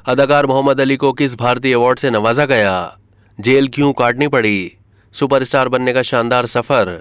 अदाकार मोहम्मद अली को किस भारतीय अवार्ड से नवाजा गया? जेल क्यों काटनी पड़ी? सुपरस्टार बनने का शानदार सफर।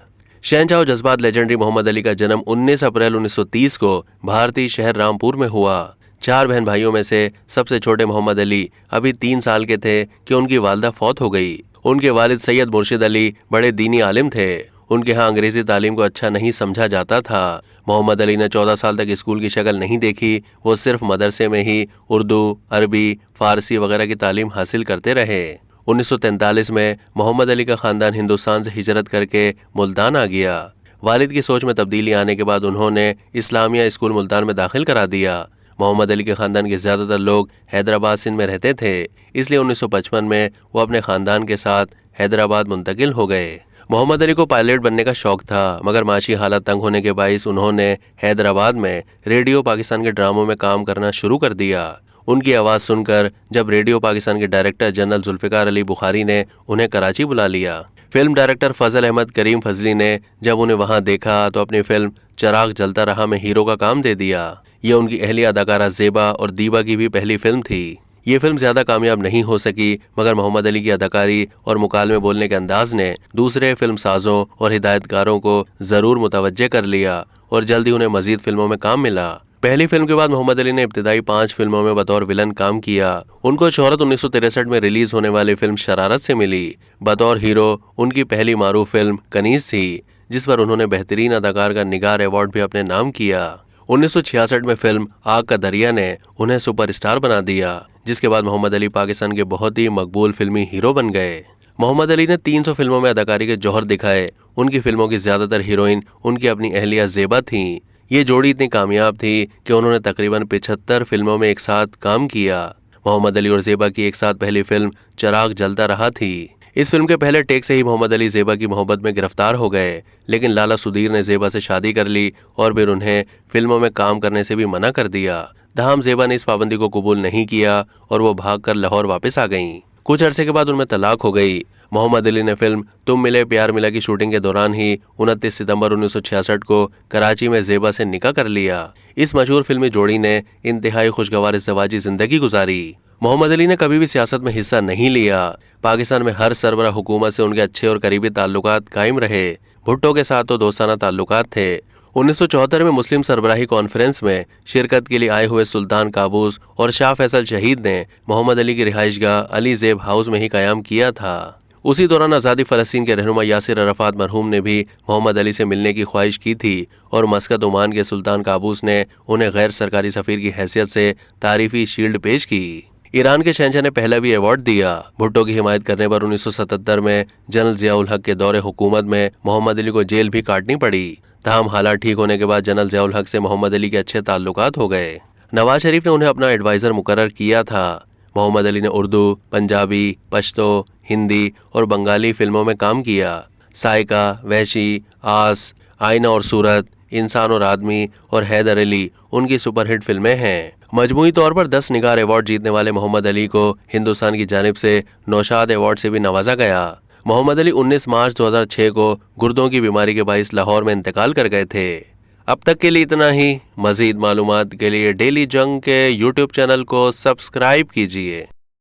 शहंशाह जज्बात लेजेंडरी मोहम्मद अली का जन्म 19 अप्रैल 1930 को भारतीय शहर रामपुर में हुआ। 4 बहन भाइयों में से सबसे छोटे मोहम्मद अली अभी 3 साल के थे कि उनकी वालिदा फौत हो गई। उनके वालिद सैयद मुर्शिद अली बड़े दीनी आलिम थे। उनके यहाँ अंग्रेजी तालीम को अच्छा नहीं समझा जाता था। मोहम्मद अली ने 14 साल तक स्कूल की शक्ल नहीं देखी। वो सिर्फ मदरसे में ही उर्दू, अरबी, फारसी वगैरह की तालीम हासिल करते रहे। 1943 में मोहम्मद अली का खानदान हिंदुस्तान से हिजरत करके मुल्तान आ गया। वालिद की सोच में तब्दीली आने के बाद उन्होंने इस्लामिया स्कूल मुल्तान में दाखिल करा दिया। मोहम्मद अली के खानदान के ज्यादातर लोग हैदराबाद सिंध में रहते थे, इसलिए 1955 में वो अपने खानदान के साथ हैदराबाद मुंतकिल हो गए। मोहम्मद अली को पायलट बनने का शौक था, मगर माशी हालत तंग होने के बाइस उन्होंने हैदराबाद में रेडियो पाकिस्तान के ड्रामों में काम करना शुरू कर दिया। उनकी आवाज़ सुनकर जब रेडियो पाकिस्तान के डायरेक्टर जनरल जुल्फ़िकार अली बुखारी ने उन्हें कराची बुला लिया। फिल्म डायरेक्टर फजल अहमद करीम फजली ने जब उन्हें वहां देखा तो अपनी फिल्म चिराग जलता रहा में हीरो का काम दे दिया। ये उनकी अहलिया अदाकारा ज़ेबा और दीबा की भी पहली फिल्म थी। ये फिल्म ज्यादा कामयाब नहीं हो सकी, मगर मोहम्मद अली की अदाकारी और मुकालमे बोलने के अंदाज ने दूसरे फिल्म साजों और हिदायतकारों को जरूर मुतवज्जे कर लिया और जल्दी उन्हें मजीद फिल्मों में काम मिला। पहली फिल्म के बाद मोहम्मद अली ने इब्तिदाई 5 फिल्मों में बतौर विलन काम किया। उनको शोहरत 1963 में रिलीज होने वाली फिल्म शरारत से मिली। बतौर हीरो उनकी पहली मारूफ फिल्म कनीज थी, जिस पर उन्होंने बेहतरीन अदाकार का निगार अवार्ड भी अपने नाम किया। 1966 में फिल्म आग का दरिया ने उन्हें सुपरस्टार बना दिया, जिसके बाद मोहम्मद अली पाकिस्तान के बहुत ही मकबूल फिल्मी हीरो बन गए। मोहम्मद अली ने 300 फिल्मों में अदाकारी के जौहर दिखाए। उनकी फिल्मों की ज्यादातर हीरोइन उनकी अपनी अहलिया ज़ेबा थीं। ये जोड़ी इतनी कामयाब थी कि उन्होंने तकरीबन 75 फिल्मों में एक साथ काम किया। मोहम्मद अली और ज़ेबा की एक साथ पहली फिल्म चिराग जलता रहा थी। इस फिल्म के पहले टेक से ही मोहम्मद अली ज़ेबा की मोहब्बत में गिरफ्तार हो गए, लेकिन लाला सुधीर ने ज़ेबा से शादी कर ली और फिर उन्हें फिल्मों में काम करने से भी मना कर दिया। तमाम ज़ेबा ने इस पाबंदी को कबूल नहीं किया और वो भागकर लाहौर वापस आ गईं। कुछ अरसे के बाद उनमें तलाक हो गई। मोहम्मद अली ने फिल्म तुम मिले प्यार मिला की शूटिंग के दौरान ही 29 सितंबर 1966 को कराची में ज़ेबा से निकाह कर लिया। इस मशहूर फिल्मी जोड़ी ने इंतहाई खुशगवार ज़वाजी जिंदगी गुजारी। मोहम्मद अली ने कभी भी सियासत में हिस्सा नहीं लिया। पाकिस्तान में हर सरबरा हुकूमत से उनके अच्छे और करीबी ताल्लुकात कायम रहे। भुट्टो के साथ तो दोस्ताना ताल्लुकात थे। 1974 में मुस्लिम सरबराही कॉन्फ्रेंस में शिरकत के लिए आए हुए सुल्तान काबूस और शाह फैसल शहीद ने मोहम्मद अली की रिहाइशगाह अली ज़ेब हाउस में ही कायम किया था। उसी दौरान आज़ादी फ़लस्तीन के रहनुमा यासिर अराफात मरहूम ने भी मोहम्मद अली से मिलने की ख्वाहिश की थी और मस्कत ओमान के सुल्तान काबूस ने उन्हें गैर सरकारी सफ़ीर की हैसियत से तारीफी शील्ड पेश की। ईरान के शहंशाह ने पहला भी अवार्ड दिया। भुट्टो की हिमायत करने पर 1977 में जनरल ज़ियाउल हक के दौरे हुकूमत में मोहम्मद अली को जेल भी काटनी पड़ी। तमाम हालात ठीक होने के बाद जनरल ज़ियाउल हक से मोहम्मद अली के अच्छे ताल्लुकात हो गए। नवाज शरीफ ने उन्हें अपना एडवाइज़र मुकर्रर किया था। मोहम्मद अली ने उर्दू, पंजाबी, पश्तो, हिंदी और बंगाली फिल्मों में काम किया। साइका, वहशी, आस, आईना और सूरत, इंसान और आदमी और हैदर अली उनकी सुपरहिट फिल्में हैं। मजमूई तौर पर 10 निगार अवार्ड जीतने वाले मोहम्मद अली को हिंदुस्तान की जानिब से नौशाद अवार्ड से भी नवाजा गया। मोहम्मद अली 19 मार्च 2006 को गुर्दों की बीमारी के बाइस लाहौर में इंतकाल कर गए थे। अब तक के लिए इतना ही। मजीद मालूमात के लिए डेली जंग के यूट्यूब चैनल को सब्सक्राइब कीजिए।